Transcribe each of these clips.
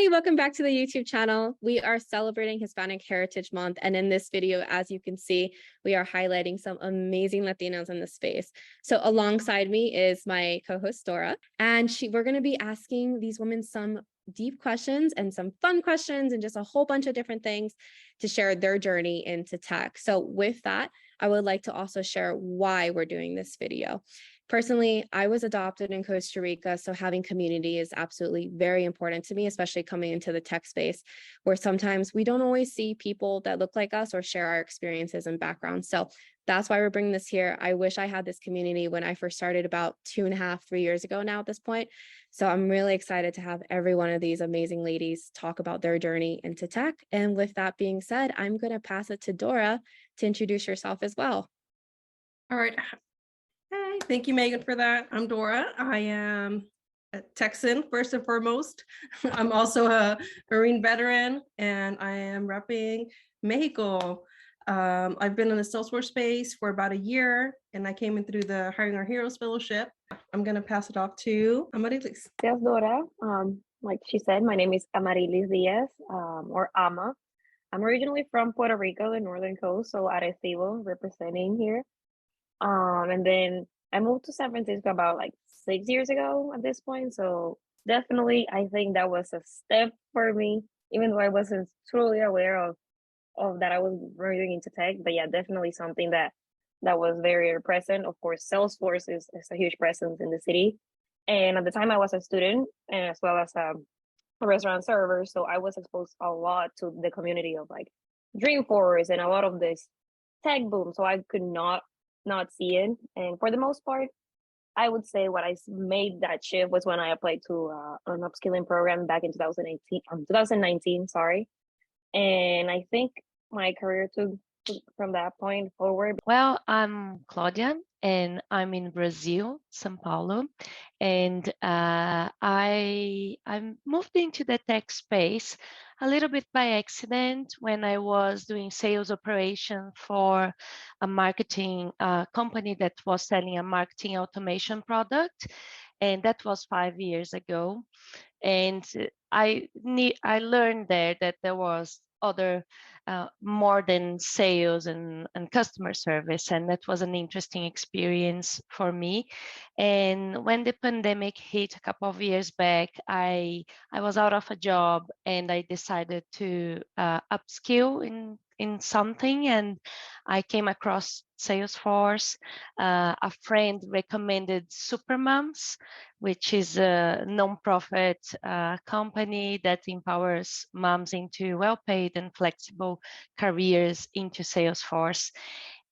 everybody, welcome back to the YouTube channel. We are celebrating Hispanic Heritage Month, and in this video, as you can see, we are highlighting some amazing Latinos in the space. So alongside me is my co-host Dora, and we're going to be asking these women some deep questions and some fun questions and just a whole bunch of different things to share their journey into tech. So with that, I would like to also share why we're doing this video. Personally, I was adopted in Costa Rica, so having community is absolutely very important to me, especially coming into the tech space, where sometimes we don't always see people that look like us or share our experiences and backgrounds. So that's why we're bringing this here. I wish I had this community when I first started about 2.5, 3 years ago now at this point. So I'm really excited to have every one of these amazing ladies talk about their journey into tech. And with that being said, I'm going to pass it to Dora to introduce yourself as well. All right. Hey, thank you, Megan, for that. I'm Dora. I am a Texan, first and foremost. I'm also a Marine veteran, and I am repping Mexico. I've been in the Salesforce space for about a year, and I came in through the Hiring Our Heroes Fellowship. I'm going to pass it off to Amarilis. Yes, Dora. Like she said, my name is Amarilis Diaz, or Ama. I'm originally from Puerto Rico, the northern coast, so Arecibo, representing here. And then I moved to San Francisco about like 6 years ago at this point. So definitely, I think that was a step for me, even though I wasn't truly aware of that I was moving into tech. But yeah, definitely something that was very present. Of course, Salesforce is a huge presence in the city. And at the time I was a student and as well as a restaurant server. So I was exposed a lot to the community of like Dreamforce and a lot of this tech boom. So I could not see it. And for the most part, I would say what I made that shift was when I applied to an upskilling program back in 2019, sorry. And I think my career took from that point forward. Well, I'm Claudia, and I'm in Brazil, São Paulo, and I moved into the tech space a little bit by accident when I was doing sales operation for a marketing company that was selling a marketing automation product, and that was 5 years ago. And I learned there that there was other more than sales and customer service, and that was an interesting experience for me. And when the pandemic hit a couple of years back, I was out of a job, and I decided to upskill in something, and I came across Salesforce. A friend recommended Supermoms, which is a nonprofit company that empowers moms into well-paid and flexible careers into Salesforce.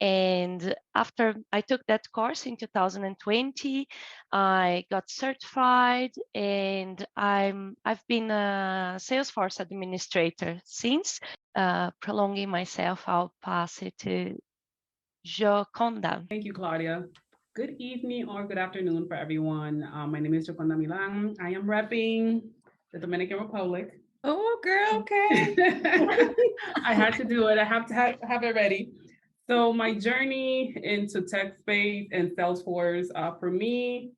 And after I took that course in 2020, I got certified, and I've been a Salesforce administrator since. Prolonging myself, I'll pass it to Joconda. Thank you, Claudia. Good evening or good afternoon for everyone. My name is Joconda Milan. I am repping the Dominican Republic. Oh, girl, okay. I had to do it. I have to have it ready. So my journey into tech space and Salesforce, for me,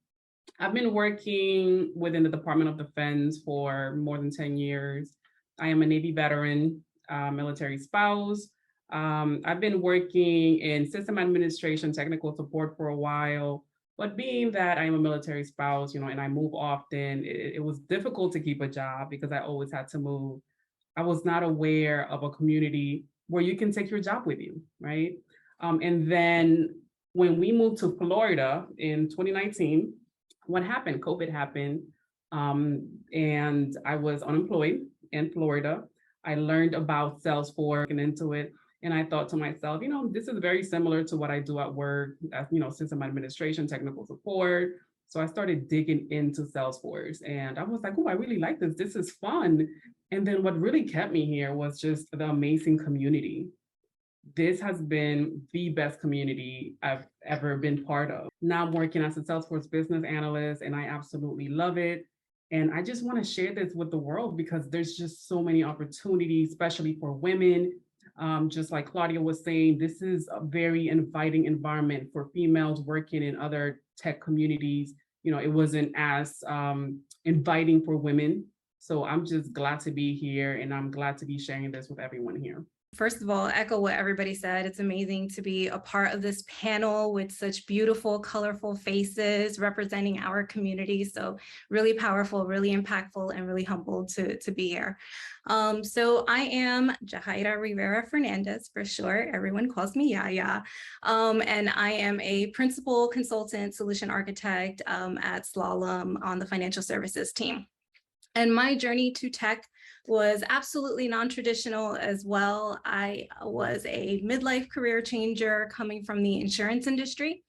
I've been working within the Department of Defense for more than 10 years. I am a Navy veteran, military spouse. I've been working in system administration, technical support for a while, but being that I am a military spouse, and I move often, it was difficult to keep a job because I always had to move. I was not aware of a community where you can take your job with you, right? And then when we moved to Florida in 2019, what happened? COVID happened, and I was unemployed in Florida. I learned about Salesforce and into it. And I thought to myself, this is very similar to what I do at work, system administration, technical support. So I started digging into Salesforce, and I was like, oh, I really like this. This is fun. And then what really kept me here was just the amazing community. This has been the best community I've ever been part of. Now I'm working as a Salesforce business analyst, and I absolutely love it. And I just want to share this with the world because there's just so many opportunities, especially for women. Just like Claudia was saying, this is a very inviting environment for females working in other tech communities. It wasn't as inviting for women So I'm just glad to be here, and I'm glad to be sharing this with everyone here. First of all, echo what everybody said. It's amazing to be a part of this panel with such beautiful, colorful faces representing our community. So really powerful, really impactful, and really humbled to be here. So I am Jahaira Rivera Fernandez for short. Everyone calls me Yaya. And I am a principal consultant solution architect at Slalom on the financial services team. And my journey to tech was absolutely non-traditional as well. I was a midlife career changer coming from the insurance industry.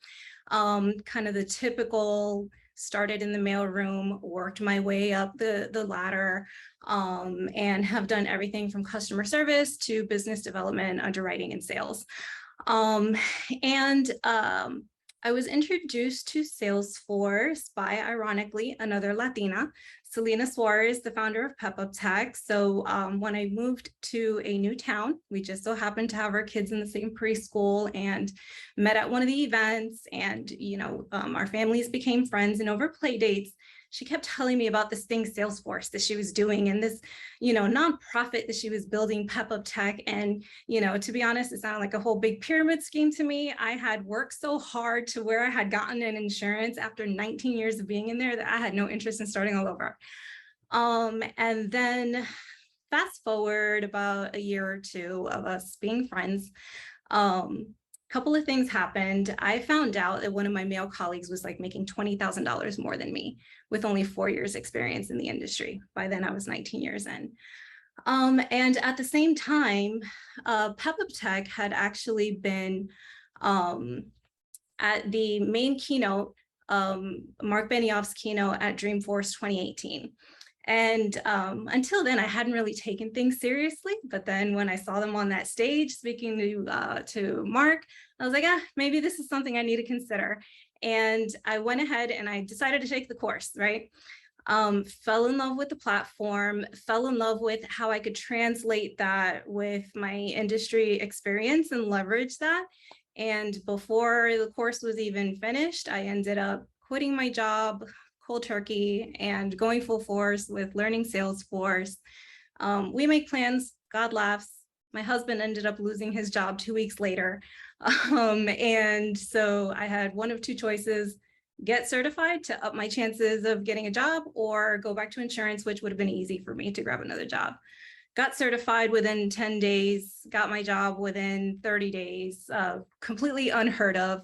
Kind of the typical, started in the mailroom, worked my way up the ladder, and have done everything from customer service to business development, underwriting, and sales. I was introduced to Salesforce by, ironically, another Latina, Selena Suarez, the founder of Pep Up Tech. So when I moved to a new town, we just so happened to have our kids in the same preschool and met at one of the events, and our families became friends, and over play dates, she kept telling me about this thing, Salesforce, that she was doing, and this, nonprofit that she was building, Pep Up Tech. And, to be honest, it sounded like a whole big pyramid scheme to me. I had worked so hard to where I had gotten an insurance after 19 years of being in there that I had no interest in starting all over. And then fast forward about a year or two of us being friends, couple of things happened. I found out that one of my male colleagues was like making $20,000 more than me with only 4 years experience in the industry. By then I was 19 years in. And at the same time, Pep Up Tech had actually been at the main keynote, Mark Benioff's keynote at Dreamforce 2018. And until then, I hadn't really taken things seriously. But then when I saw them on that stage speaking to Mark, I was like, maybe this is something I need to consider. And I went ahead and I decided to take the course, right? Fell in love with the platform, fell in love with how I could translate that with my industry experience and leverage that. And before the course was even finished, I ended up quitting my job cold turkey and going full force with learning Salesforce. We make plans, God laughs. My husband ended up losing his job 2 weeks later. And so I had one of two choices: get certified to up my chances of getting a job, or go back to insurance, which would have been easy for me to grab another job. Got certified within 10 days, got my job within 30 days, completely unheard of.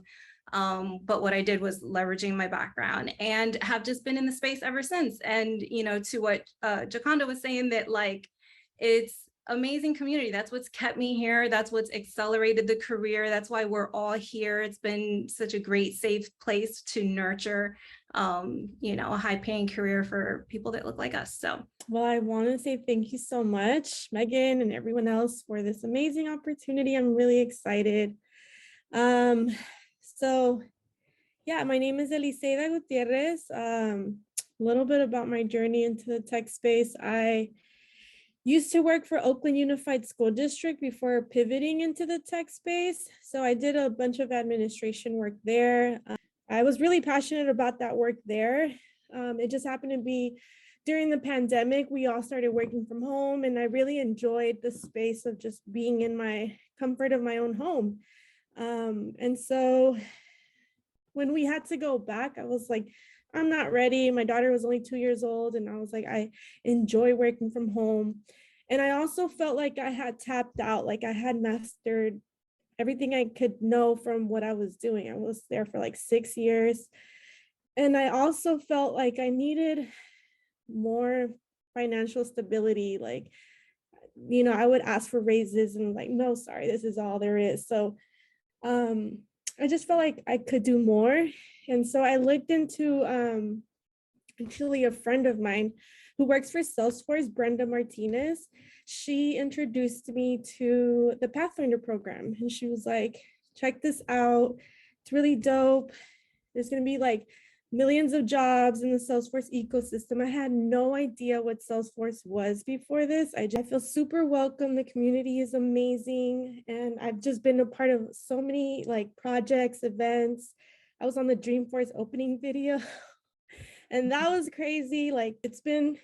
But what I did was leveraging my background, and have just been in the space ever since. And, to what Jaconda was saying, that it's amazing community. That's what's kept me here. That's what's accelerated the career. That's why we're all here. It's been such a great, safe place to nurture, a high paying career for people that look like us. So, well, I want to say thank you so much, Megan, and everyone else, for this amazing opportunity. I'm really excited. So yeah, my name is Eliseida Gutierrez. A little bit about my journey into the tech space. I used to work for Oakland Unified School District before pivoting into the tech space. So I did a bunch of administration work there. I was really passionate about that work there. It just happened to be during the pandemic, we all started working from home, and I really enjoyed the space of just being in my comfort of my own home. And so when we had to go back, I was like, I'm not ready. My daughter was only 2 years old, and I was like, I enjoy working from home. And I also felt like I had tapped out, like I had mastered everything I could know from what I was doing. I was there for like 6 years. And I also felt like I needed more financial stability. Like, I would ask for raises and like, no, sorry, this is all there is. So I just felt like I could do more. And so I looked into actually a friend of mine who works for Salesforce, Brenda Martinez. She introduced me to the Pathfinder program, and she was like, check this out. It's really dope. There's going to be like millions of jobs in the Salesforce ecosystem. I had no idea what Salesforce was before this. I feel super welcome. The community is amazing. And I've just been a part of so many like projects, events. I was on the Dreamforce opening video and that was crazy. Like, it's been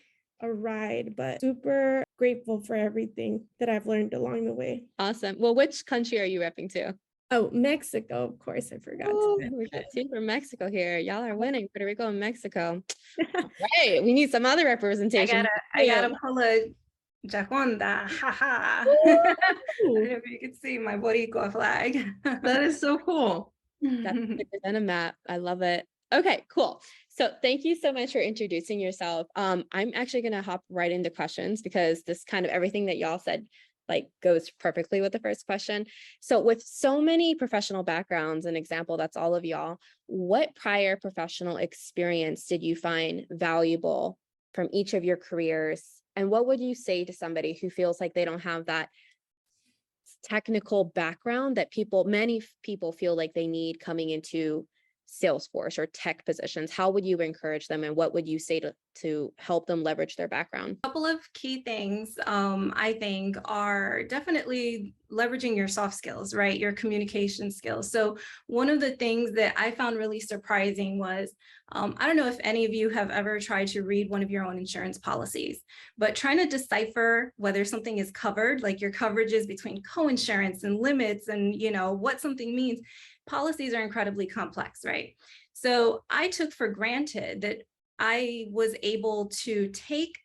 a ride, but super grateful for everything that I've learned along the way. Awesome. Well, which country are you repping to? Oh, Mexico, of course, I forgot Oh, to we got mention. two from Mexico here. Y'all are winning. Puerto Rico and Mexico. Right. We need some other representation. I gotta pull a Jaconda, haha. I don't know if you can see my Boricua flag. That is so cool. That's on a map. I love it. Okay, cool. So thank you so much for introducing yourself. I'm actually going to hop right into questions because this kind of everything that y'all said like goes perfectly with the first question. So with so many professional backgrounds, an example, that's all of y'all, what prior professional experience did you find valuable from each of your careers? And what would you say to somebody who feels like they don't have that technical background that many people feel like they need coming into Salesforce or tech positions? How would you encourage them, and what would you say to help them leverage their background? A couple of key things I think are definitely leveraging your soft skills, right? Your communication skills. So one of the things that I found really surprising was, I don't know if any of you have ever tried to read one of your own insurance policies, but trying to decipher whether something is covered, like your coverages between co-insurance and limits and, you know, what something means. Policies are incredibly complex, right? So I took for granted that I was able to take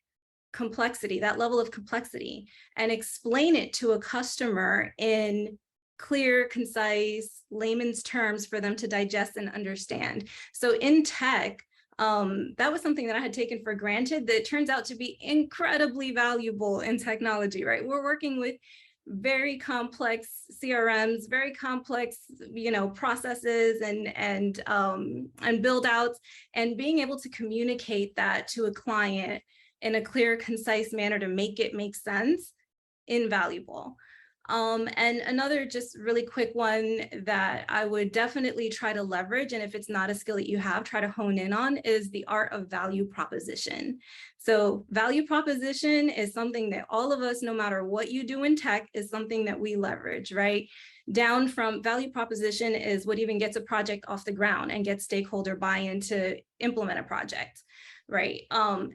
complexity, that level of complexity, and explain it to a customer in clear, concise, layman's terms for them to digest and understand. So in tech, that was something that I had taken for granted that turns out to be incredibly valuable in technology, right? We're working with very complex CRMs, very complex, you know, processes and build outs, and being able to communicate that to a client in a clear, concise manner to make it make sense, invaluable. And another just really quick one that I would definitely try to leverage, and if it's not a skill that you have, try to hone in on, is the art of value proposition. So value proposition is something that all of us, no matter what you do in tech, is something that we leverage, right? Down from value proposition is what even gets a project off the ground and gets stakeholder buy-in to implement a project. Right.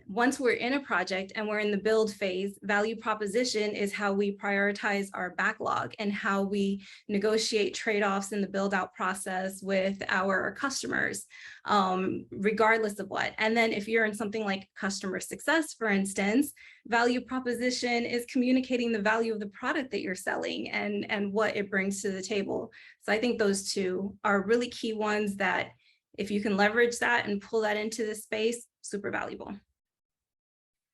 Once we're in a project and we're in the build phase, value proposition is how we prioritize our backlog and how we negotiate trade-offs in the build out process with our customers, regardless of what. And then if you're in something like customer success, for instance, value proposition is communicating the value of the product that you're selling and what it brings to the table. So I think those two are really key ones that if you can leverage that and pull that into the space, super valuable.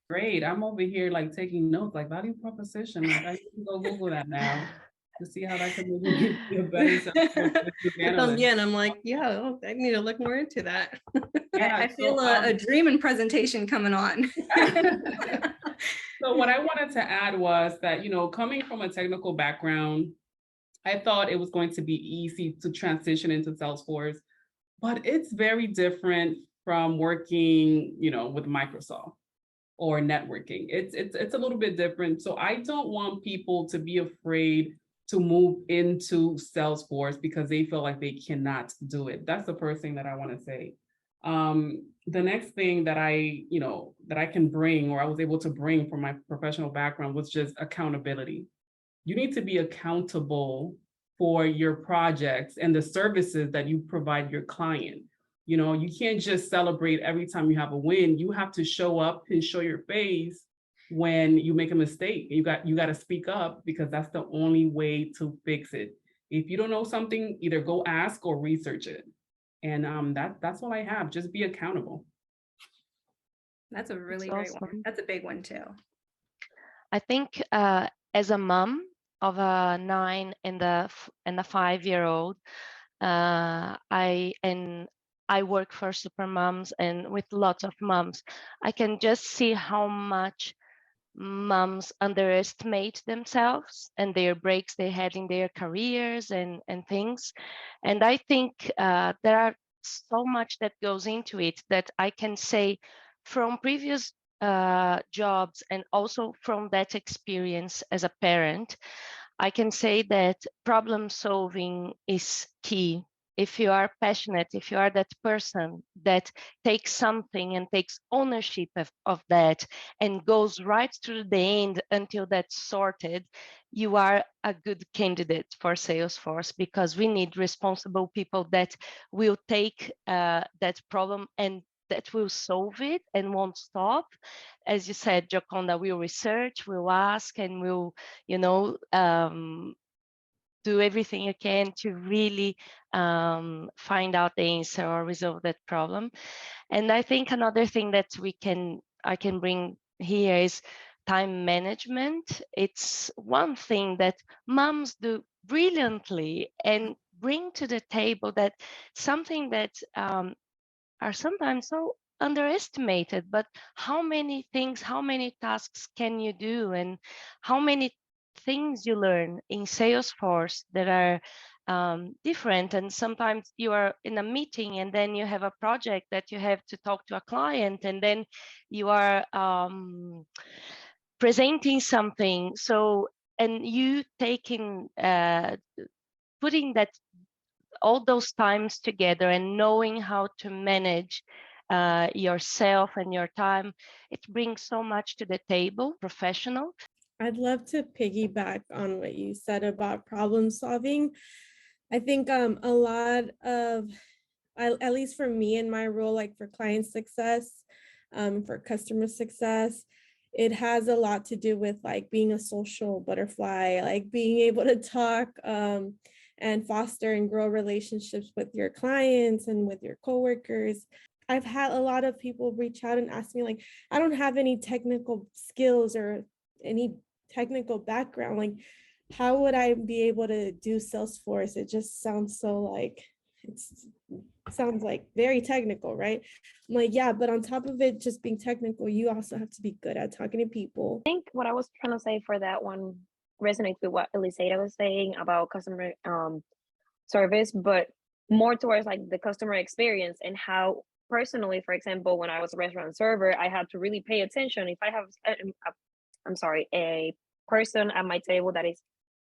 Great. I'm over here like taking notes, like value proposition. Like I can go Google that now to see how that can maybe be a better También, I'm like, yeah, I need to look more into that. Yeah, I feel a dream and presentation coming on. So what I wanted to add was that, you know, coming from a technical background, I thought it was going to be easy to transition into Salesforce, but it's very different from working, you know, with Microsoft or networking. It's a little bit different. So I don't want people to be afraid to move into Salesforce because they feel like they cannot do it. That's the first thing that I want to say. The next thing that I can bring, or I was able to bring from my professional background, was just accountability. You need to be accountable for your projects and the services that you provide your client. You know, you can't just celebrate every time you have a win. You have to show up and show your face when you make a mistake. You got to speak up, because that's the only way to fix it. If you don't know something, either go ask or research it. And that's all I have. Just be accountable. That's a really great one. That's a big one too. I think as a mom of a 9 and a 5-year-old, I work for super moms and with lots of moms. I can just see how much moms underestimate themselves and their breaks they had in their careers and things. And I think there are so much that goes into it that I can say from previous jobs and also from that experience as a parent, I can say that problem solving is key if you are passionate, if you are that person that takes something and takes ownership of that and goes right to the end until that's sorted, you are a good candidate for Salesforce, because we need responsible people that will take that problem and that will solve it and won't stop. As you said, Joconda, will research, will ask, and will, do everything you can to really find out the answer or resolve that problem. And I think another thing that I can bring here is time management. It's one thing that moms do brilliantly and bring to the table, that something that are sometimes so underestimated. But how many things, how many tasks can you do, and how many things you learn in Salesforce that are different? And sometimes you are in a meeting and then you have a project that you have to talk to a client, and then you are presenting something. So, and you taking putting that all those times together and knowing how to manage yourself and your time, it brings so much to the table, professional. I'd love to piggyback on what you said about problem solving. I think a lot of, at least for me in my role, like for client success, for customer success, it has a lot to do with like being a social butterfly, like being able to talk and foster and grow relationships with your clients and with your coworkers. I've had a lot of people reach out and ask me, like, I don't have any technical skills or any technical background. Like, how would I be able to do Salesforce? It just sounds so like, sounds like very technical, right? I'm like, yeah, but on top of it, just being technical, you also have to be good at talking to people. I think what I was trying to say for that one resonates with what Eliseda was saying about customer service, but more towards like the customer experience, and how personally, for example, when I was a restaurant server, I had to really pay attention. If I have a person at my table that is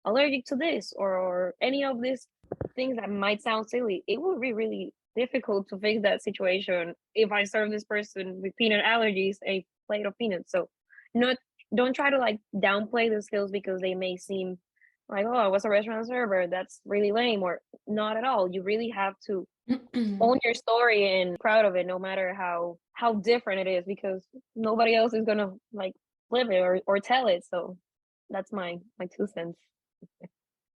allergic to this or any of these things that might sound silly, it would be really difficult to fix that situation if I serve this person with peanut allergies a plate of peanuts. So not don't try to like downplay the skills because they may seem like, oh, I was a restaurant server, that's really lame, or not at all. You really have to own your story and proud of it, no matter how different it is, because nobody else is gonna like live it or tell it. So that's my 2 cents.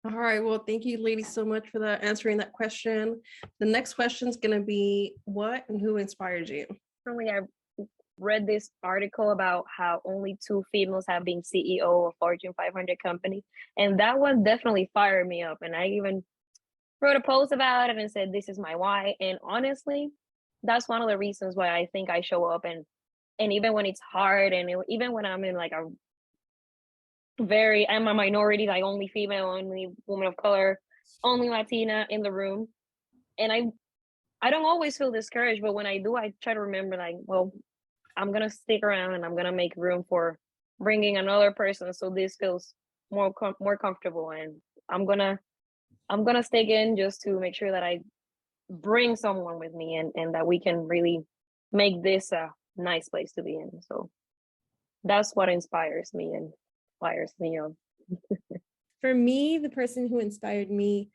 All right, well, thank you ladies so much for answering that question. The next question is going to be, what and who inspired you? Recently, I read this article about how only 2 females have been CEO of Fortune 500 company, and that one definitely fired me up. And I even wrote a post about it and said, this is my why. And honestly, that's one of the reasons why I think I show up, and even when it's hard, and even when I'm in like I'm a minority, like only female, only woman of color, only Latina in the room. And I don't always feel discouraged, but when I do, I try to remember like, well, I'm going to stick around and I'm going to make room for bringing another person. So this feels more comfortable, and I'm going to stick in just to make sure that I bring someone with me, and that we can really make this a nice place to be in. So that's what inspires me and fires me on. For me, the person who inspired me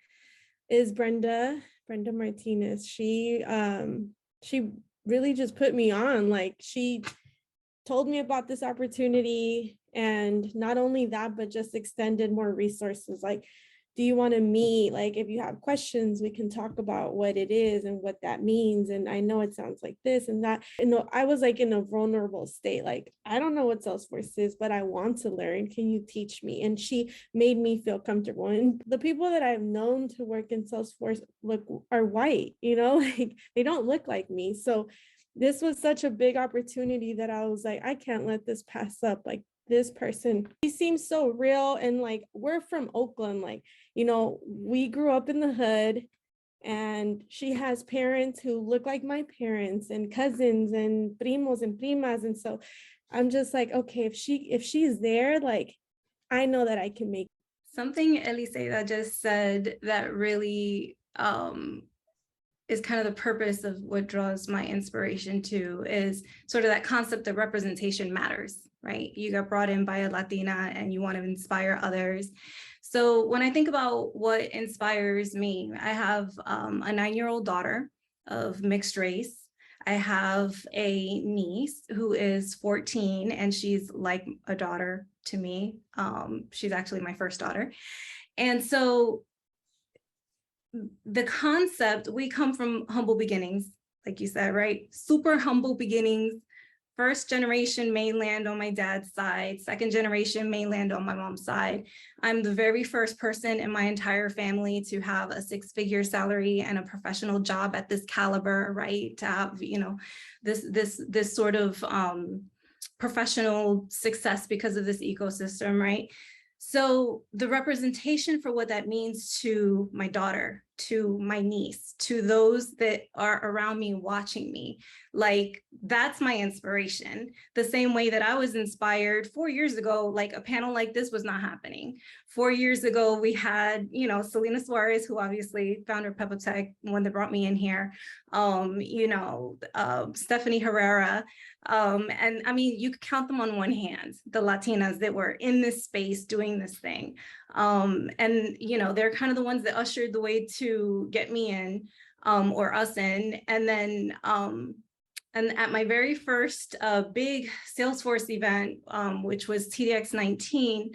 is Brenda Martinez. She really just put me on. Like, she told me about this opportunity, and not only that, but just extended more resources. Like, do you want to meet? Like, if you have questions, we can talk about what it is and what that means. And I know it sounds like this and that. And I was like in a vulnerable state. Like, I don't know what Salesforce is, but I want to learn. Can you teach me? And she made me feel comfortable. And the people that I've known to work in Salesforce are white, like they don't look like me. So this was such a big opportunity that I was like, I can't let this pass up. Like, this person, he seems so real. And like, we're from Oakland, like, we grew up in the hood, and she has parents who look like my parents, and cousins and primos and primas. And so I'm just like, okay, if she's there, like, I know that I can make. Something Eliseda just said that really is kind of the purpose of what draws my inspiration to is sort of that concept that representation matters, right? You got brought in by a Latina and you want to inspire others. So when I think about what inspires me, I have a 9-year-old daughter of mixed race. I have a niece who is 14 and she's like a daughter to me. She's actually my first daughter. And so the concept, we come from humble beginnings, like you said, right? Super humble beginnings. First generation mainland on my dad's side, second generation mainland on my mom's side. I'm the very first person in my entire family to have a 6-figure salary and a professional job at this caliber, right? To have, you know, this sort of professional success because of this ecosystem, right? So the representation for what that means to my daughter, to my niece, to those that are around me watching me, like that's my inspiration. The same way that I was inspired 4 years ago, like a panel like this was not happening. 4 years ago, we had, you know, Selena Suarez, who obviously founder of Pepotech, one that brought me in here, Stephanie Herrera, and I mean, you could count them on one hand, the Latinas that were in this space doing this thing. And, you know, they're kind of the ones that ushered the way to get me in, or us in. And then, and at my very first big Salesforce event, which was TDX 19,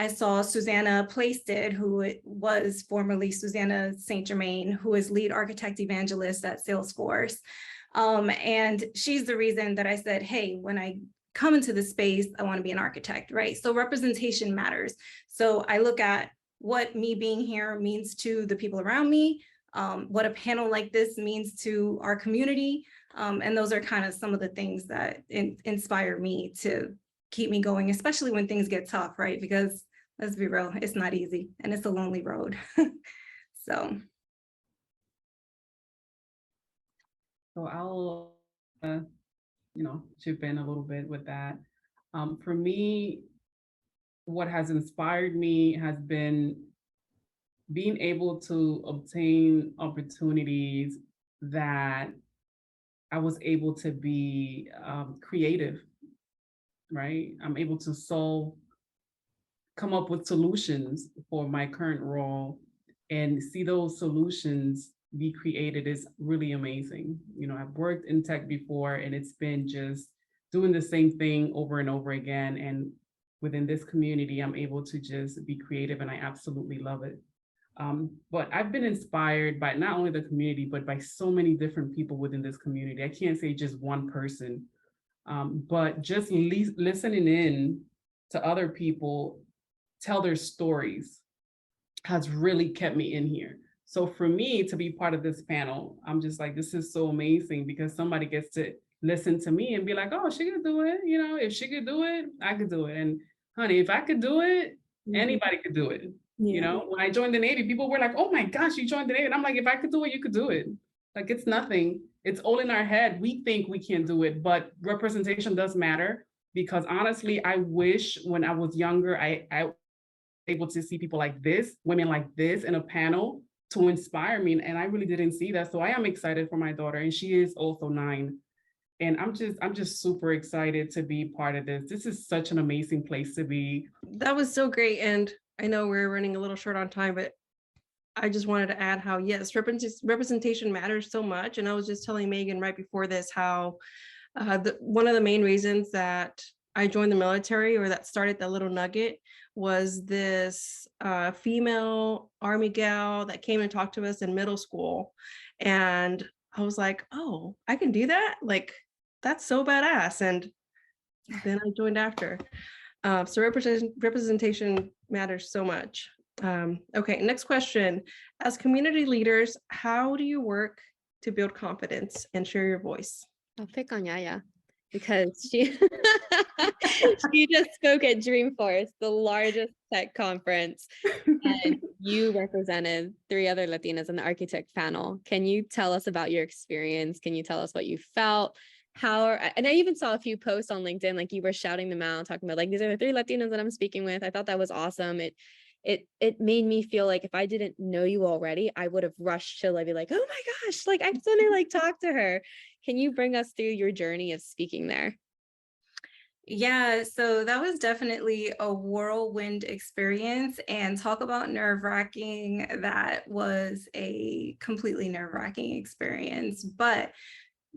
I saw Susanna Plaisted, who was formerly Susanna St. Germain, who is lead architect evangelist at Salesforce. And she's the reason that I said, hey, when I come into the space, I want to be an architect, right? So representation matters. So I look at what me being here means to the people around me, what a panel like this means to our community. And those are kind of some of the things that inspire me to keep me going, especially when things get tough, right? Because let's be real, it's not easy and it's a lonely road. So I'll, chip in a little bit with that. For me, what has inspired me has been being able to obtain opportunities that I was able to be creative, right? I'm able to come up with solutions for my current role, and see those solutions be created is really amazing. You know, I've worked in tech before and it's been just doing the same thing over and over again. And within this community, I'm able to just be creative and I absolutely love it. But I've been inspired by not only the community, but by so many different people within this community. I can't say just one person, but just listening in to other people tell their stories has really kept me in here. So for me to be part of this panel, I'm just like, this is so amazing because somebody gets to listen to me and be like, oh, she could do it. You know, if she could do it, I could do it. And honey, if I could do it, anybody could do it. Yeah. You know, when I joined the Navy, people were like, oh my gosh, you joined the Navy. And I'm like, if I could do it, you could do it. Like, it's nothing. It's all in our head. We think we can't do it, but representation does matter because honestly, I wish when I was younger, I was able to see people like this, women like this in a panel to inspire me. And I really didn't see that. So I am excited for my daughter, and she is also 9. And I'm just super excited to be part of this. This is such an amazing place to be. That was so great. And I know we're running a little short on time, but I just wanted to add how, yes, representation matters so much. And I was just telling Megan right before this how one of the main reasons that I joined the military, or that started that little nugget, was this female Army gal that came and talked to us in middle school. And I was like, oh, I can do that? Like, that's so badass. And then I joined after. So representation matters so much. Okay, next question. As community leaders, how do you work to build confidence and share your voice? I'll pick on Yaya because she she just spoke at Dreamforce, the largest tech conference, and you represented 3 other Latinas in the architect panel. Can you tell us about your experience? Can you tell us what you felt? And I even saw a few posts on LinkedIn, like you were shouting them out, talking about like, these are the 3 Latinas that I'm speaking with. I thought that was awesome. it made me feel like if I didn't know you already, I would have rushed to like be like, oh my gosh, like I just want to like talk to her. Can you bring us through your journey of speaking there? Yeah, so that was definitely a whirlwind experience, and talk about nerve-wracking. That was a completely nerve-wracking experience. But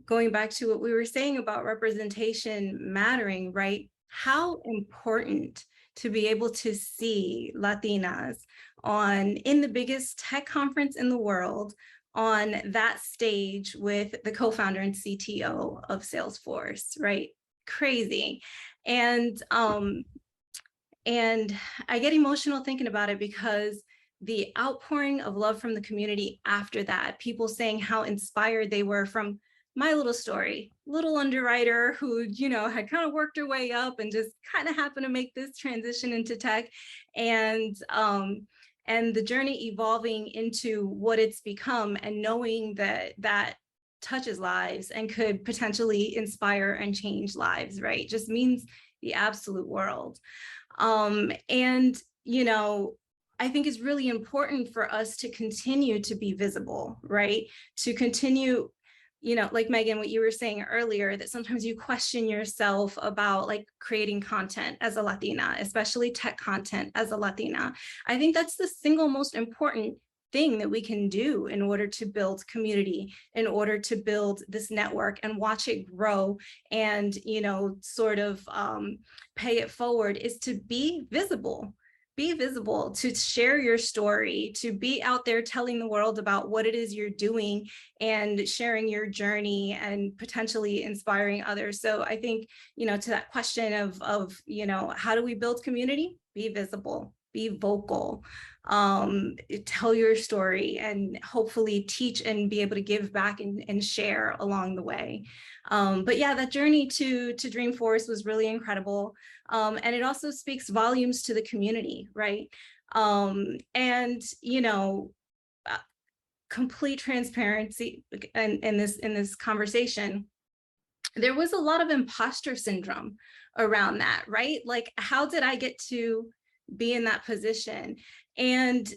going back to what we were saying about representation mattering, right? How important to be able to see Latinas in the biggest tech conference in the world, on that stage with the co-founder and CTO of Salesforce, right? Crazy. And I get emotional thinking about it, because the outpouring of love from the community after that, people saying how inspired they were from my little story, little underwriter who, had kind of worked her way up and just kind of happened to make this transition into tech, and the journey evolving into what it's become, and knowing that touches lives and could potentially inspire and change lives, right? Just means the absolute world. And, I think it's really important for us to continue to be visible, right? To continue, like Megan, what you were saying earlier, that sometimes you question yourself about like creating content as a Latina, especially tech content as a Latina. I think that's the single most important thing that we can do in order to build community, in order to build this network and watch it grow, and sort of pay it forward, is to be visible. Be visible, to share your story, to be out there telling the world about what it is you're doing, and sharing your journey and potentially inspiring others. So I think, to that question of how do we build community? Be visible, be vocal, tell your story, and hopefully teach and be able to give back and share along the way. But yeah, that journey to Dreamforce was really incredible. And it also speaks volumes to the community, right? And complete transparency in this conversation, there was a lot of imposter syndrome around that, right? Like, how did I get to be in that position? And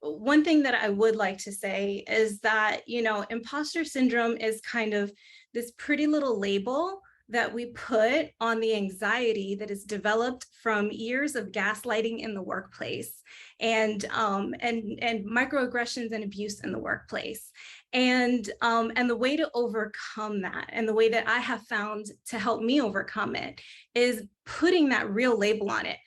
one thing that I would like to say is that, imposter syndrome is kind of this pretty little label that we put on the anxiety that is developed from years of gaslighting in the workplace, and microaggressions and abuse in the workplace. And the way to overcome that, and the way that I have found to help me overcome it, is putting that real label on it.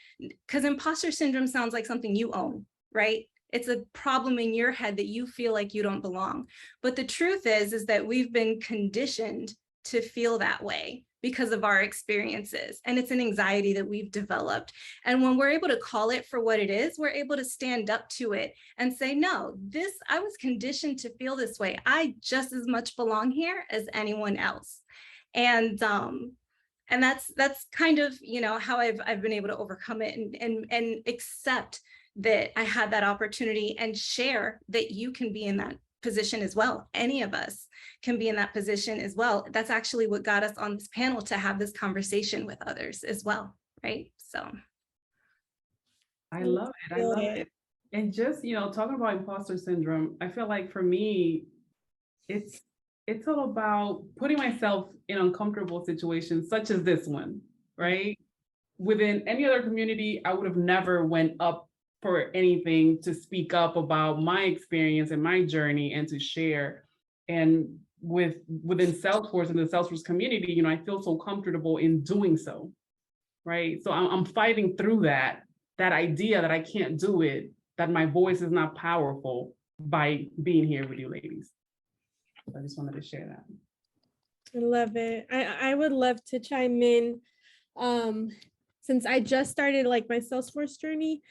Because imposter syndrome sounds like something you own, right? It's a problem in your head that you feel like you don't belong. But the truth is that we've been conditioned to feel that way because of our experiences. And it's an anxiety that we've developed. And when we're able to call it for what it is, we're able to stand up to it and say, no, I was conditioned to feel this way. I just as much belong here as anyone else. And that's kind of, how I've been able to overcome it, and accept that I had that opportunity, and share that you can be in that position as well. Any of us can be in that position as well. That's actually what got us on this panel, to have this conversation with others as well, right? So I love it. I love it. And just, talking about imposter syndrome, I feel like for me, it's all about putting myself in uncomfortable situations such as this one, right? Within any other community, I would have never went up for anything to speak up about my experience and my journey and to share. And within Salesforce and the Salesforce community, I feel so comfortable in doing so, right? So I'm fighting through that idea that I can't do it, that my voice is not powerful, by being here with you ladies. So I just wanted to share that. I love it. I would love to chime in. Since I just started like my Salesforce journey,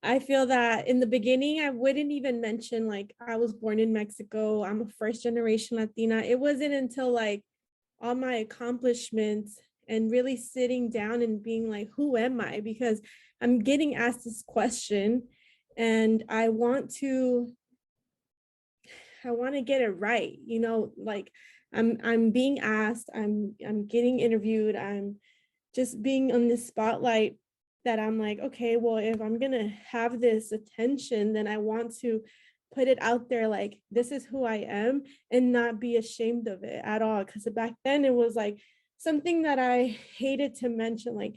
I feel that in the beginning, I wouldn't even mention like I was born in Mexico. I'm a first generation Latina. It wasn't until like all my accomplishments and really sitting down and being like, who am I? Because I'm getting asked this question, and I want to get it right. Like I'm being asked, I'm getting interviewed, I'm just being on this spotlight. that I'm like, okay, well, if I'm gonna have this attention, then I want to put it out there like this is who I am and not be ashamed of it at all. Because back then it was like something that I hated to mention, like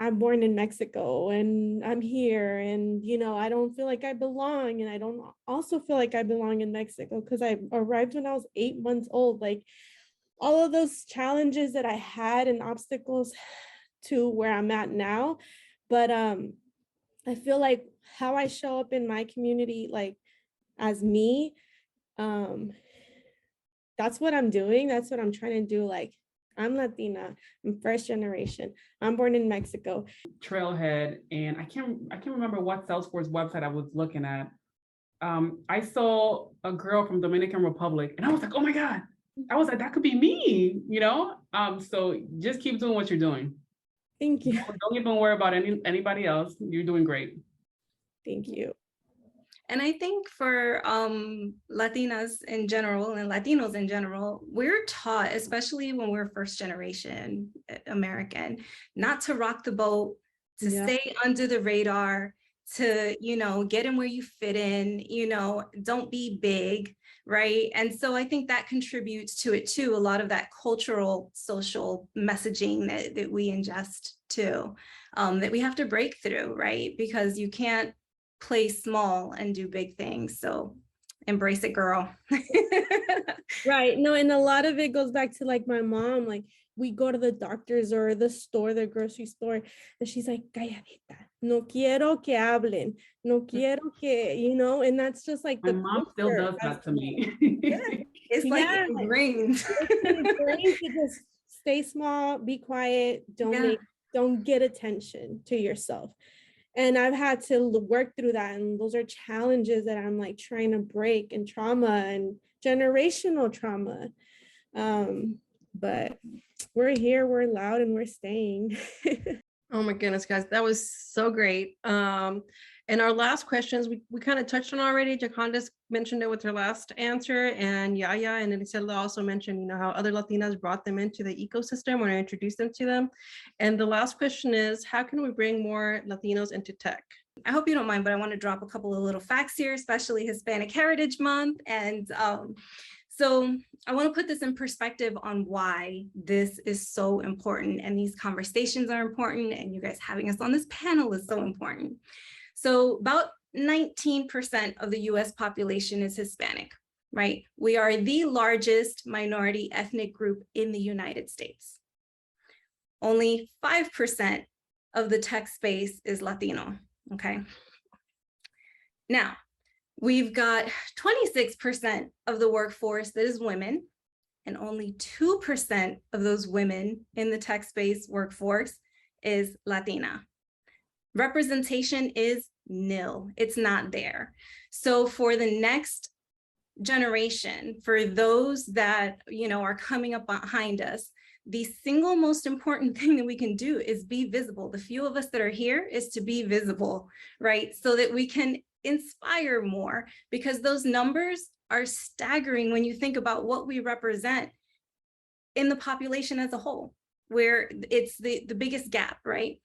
I'm born in Mexico and I'm here and I don't feel like I belong, and I don't also feel like I belong in Mexico because I arrived when I was 8 months old. Like all of those challenges that I had and obstacles to where I'm at now. But I feel like how I show up in my community, like as me, that's what I'm doing. That's what I'm trying to do. Like I'm Latina, I'm first generation, I'm born in Mexico. Trailhead, and I can't remember what Salesforce website I was looking at. I saw a girl from Dominican Republic, and I was like, oh my God, I was like, that could be me, So just keep doing what you're doing. Thank you. Don't even worry about anybody else. You're doing great. Thank you. And I think for Latinas in general and Latinos in general, we're taught, especially when we're first generation American, not to rock the boat, to stay under the radar, to, get in where you fit in, don't be big, right? And so I think that contributes to it too, a lot of that cultural, social messaging that we ingest too, that we have to break through, right? Because you can't play small and do big things. So embrace it, girl. Right. No, and a lot of it goes back to like my mom, like we go to the doctors or the store, the grocery store, and she's like, calladita, no quiero que hablen, no quiero que, and that's just like my mom still does that to me. Yeah, it's like ingrained. It's ingrained to just stay small, be quiet, don't get attention to yourself. And I've had to work through that. And those are challenges that I'm like trying to break, and trauma and generational trauma. But we're here, we're loud, and we're staying. Oh my goodness, guys, that was so great. And our last questions, we kind of touched on already. Jacondas mentioned it with her last answer, and Yaya and Elisela also mentioned, how other Latinas brought them into the ecosystem when I introduced them to them. And the last question is, how can we bring more Latinos into tech? I hope you don't mind, but I want to drop a couple of little facts here, especially Hispanic Heritage Month. And so I want to put this in perspective on why this is so important, and these conversations are important, and you guys having us on this panel is so important. So about 19% of the US population is Hispanic, right? We are the largest minority ethnic group in the United States. Only 5% of the tech space is Latino, okay? Now, we've got 26% of the workforce that is women, and only 2% of those women in the tech space workforce is Latina. Representation is nil, it's not there. So for the next generation, for those that, are coming up behind us, the single most important thing that we can do is be visible. The few of us that are here is to be visible, right? So that we can inspire more, because those numbers are staggering when you think about what we represent in the population as a whole, where it's the biggest gap, right?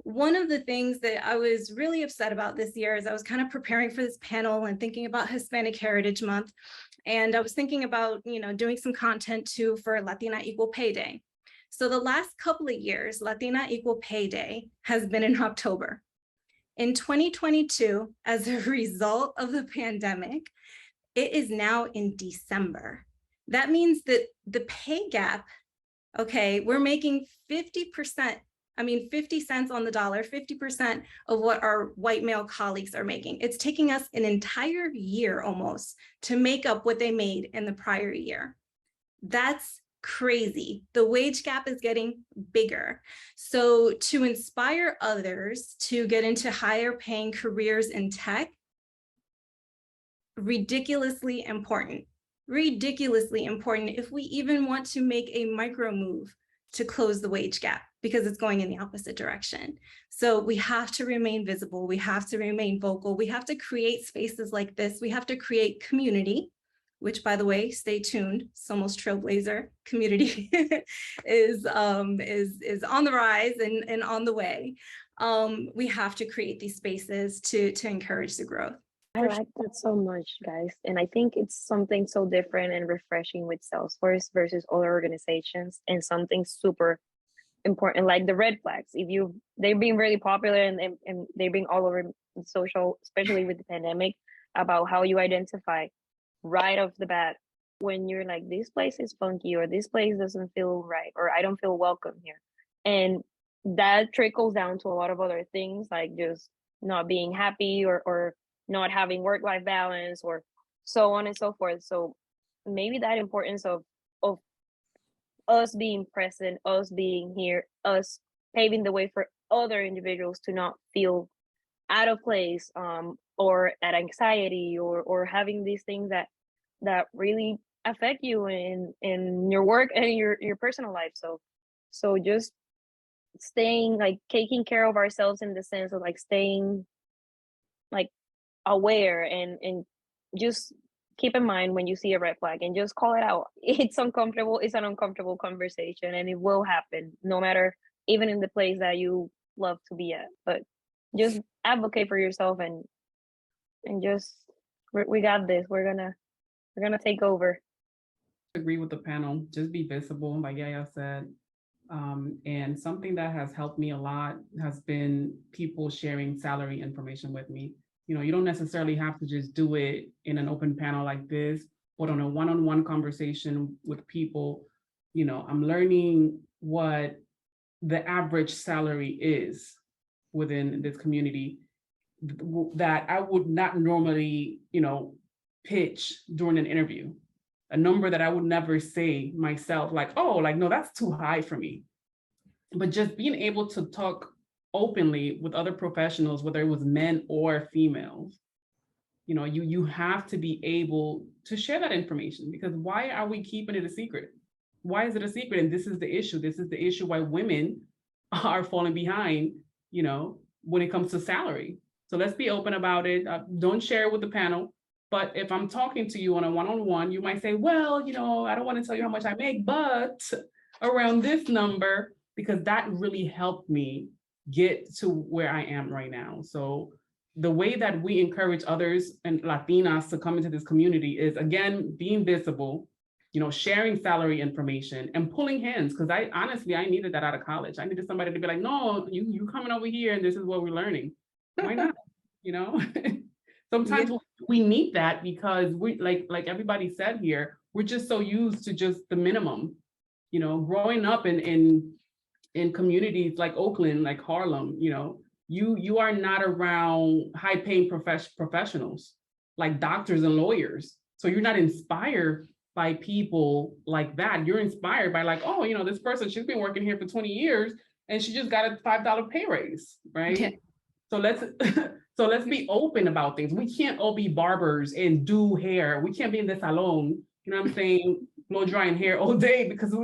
One of the things that I was really upset about this year is I was kind of preparing for this panel and thinking about Hispanic Heritage Month. And I was thinking about, doing some content too for Latina Equal Pay Day. So the last couple of years, Latina Equal Pay Day has been in October. In 2022, as a result of the pandemic, it is now in December. That means that the pay gap, okay, we're making 50%, 50 cents on the dollar, 50% of what our white male colleagues are making. It's taking us an entire year almost to make up what they made in the prior year. That's crazy. The wage gap is getting bigger. So to inspire others to get into higher paying careers in tech, ridiculously important if we even want to make a micro move to close the wage gap, because it's going in the opposite direction. So we have to remain visible. We have to remain vocal. We have to create spaces like this. We have to create community, which, by the way, stay tuned, Somos Trailblazer community is on the rise and on the way. We have to create these spaces to encourage the growth. I like that so much, guys. And I think it's something so different and refreshing with Salesforce versus other organizations, and something super important, like the red flags. They've been really popular, and they've been all over social, especially with the pandemic, about how you identify right off the bat when you're like, this place is funky, or this place doesn't feel right, or I don't feel welcome here. And that trickles down to a lot of other things, like just not being happy, or not having work-life balance, or so on and so forth. So maybe that importance of us being present, us being here, us paving the way for other individuals to not feel out of place, or that anxiety, or having these things that really affect you in your work and your personal life. So just staying, like, taking care of ourselves in the sense of like staying like aware, and just keep in mind when you see a red flag and just call it out. It's uncomfortable. It's an uncomfortable conversation, and it will happen, no matter, even in the place that you love to be at. But just advocate for yourself, and just, we got this. We're gonna take over. Agree with the panel. Just be visible, like Yaya said. And something that has helped me a lot has been people sharing salary information with me. You don't necessarily have to just do it in an open panel like this, but on a one-on-one conversation with people. I'm learning what the average salary is within this community that I would not normally, pitch during an interview. A number that I would never say myself, like, oh, like, no, that's too high for me. But just being able to talk openly with other professionals, whether it was men or females, you have to be able to share that information, because why are we keeping it a secret? Why is it a secret? And this is the issue. This is the issue why women are falling behind, when it comes to salary. So let's be open about it. Don't share it with the panel. But if I'm talking to you on a one-on-one, you might say, well, I don't want to tell you how much I make, but around this number, because that really helped me get to where I am right now. So the way that we encourage others and Latinas to come into this community is, again, being visible, sharing salary information and pulling hands. Because I needed that out of college. I needed somebody to be like, no, you coming over here and this is what we're learning. Why not? Sometimes we need that, because we, like everybody said here, we're just so used to just the minimum. Growing up in communities like Oakland, like Harlem, you are not around high-paying professionals like doctors and lawyers. So you're not inspired by people like that. You're inspired by, like, oh, this person, she's been working here for 20 years and she just got a $5 pay raise, right? Yeah. So let's be open about things. We can't all be barbers and do hair. We can't be in the salon, what I'm saying, blow drying hair all day, because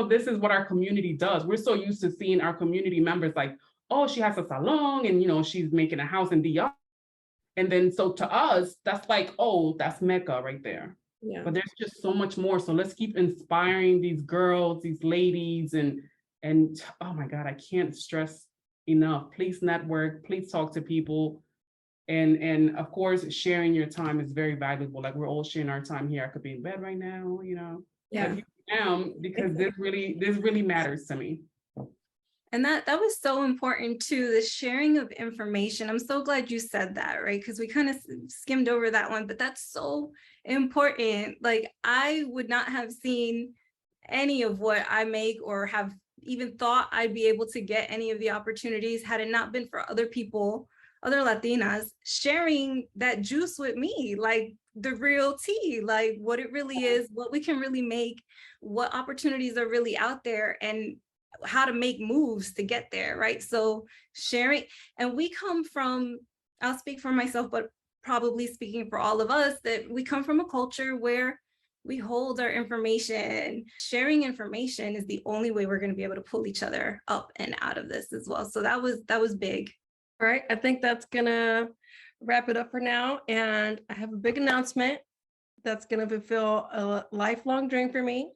this is what our community does. We're so used to seeing our community members like, oh, she has a salon and she's making a house in DR. And then so to us, that's like, oh, that's Mecca right there. Yeah. But there's just so much more. So let's keep inspiring these girls, these ladies, and oh my God, I can't stress enough. Please network, please talk to people. And of course, sharing your time is very valuable. Like, we're all sharing our time here. I could be in bed right now, Yeah. Because this really matters to me. And that was so important too, the sharing of information. I'm so glad you said that, right? Because we kind of skimmed over that one, but that's so important. Like, I would not have seen any of what I make, or have even thought I'd be able to get any of the opportunities, had it not been for other people, other Latinas, sharing that juice with me, like the real tea, like what it really is, what we can really make, what opportunities are really out there, and how to make moves to get there, right? So sharing, and we come from, I'll speak for myself, but probably speaking for all of us, that we come from a culture where we hold our information. Sharing information is the only way we're going to be able to pull each other up and out of this as well. So that was big. All right, I think that's gonna wrap it up for now. And I have a big announcement. that's going to fulfill a lifelong dream for me.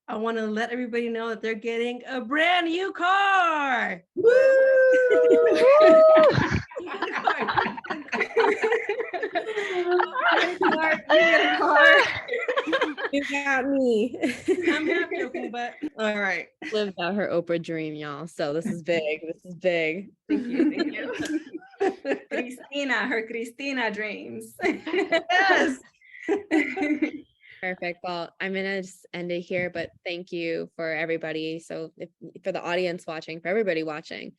I want to let everybody know that they're getting a brand new car. Woo! You got me. I'm half joking, but all right. Lived out her Oprah dream, y'all. So this is big. This is big. Thank you. Thank you. Cristina, her Cristina dreams. Yes. Perfect. Well, I'm gonna just end it here, but thank you for everybody. So for the audience watching, for everybody watching,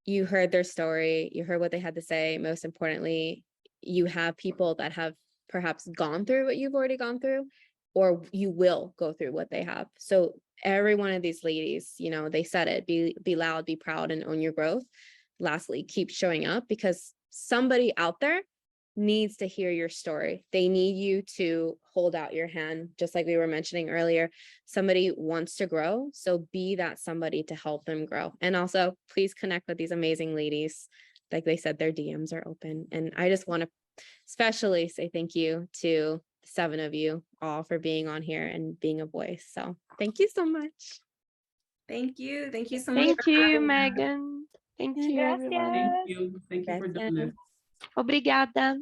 you heard their story, you heard what they had to say. Most importantly, you have people that have perhaps gone through what you've already gone through, or you will go through what they have. So every one of these ladies, you know, they said it, be loud, be proud, and own your growth. Lastly, keep showing up, because somebody out there needs to hear your story. They need you to hold out your hand, just like we were mentioning earlier. Somebody wants to grow, so be that somebody to help them grow. And also, please connect with these amazing ladies. Like they said, their DMs are open. And I just want to especially say thank you to the 7 of you all for being on here and being a voice. So thank you so much. Thank you. Thank you so much. Thank for you, having us. Megan. Thank you, everyone. Thank you. Thank you for doing this. Obrigada.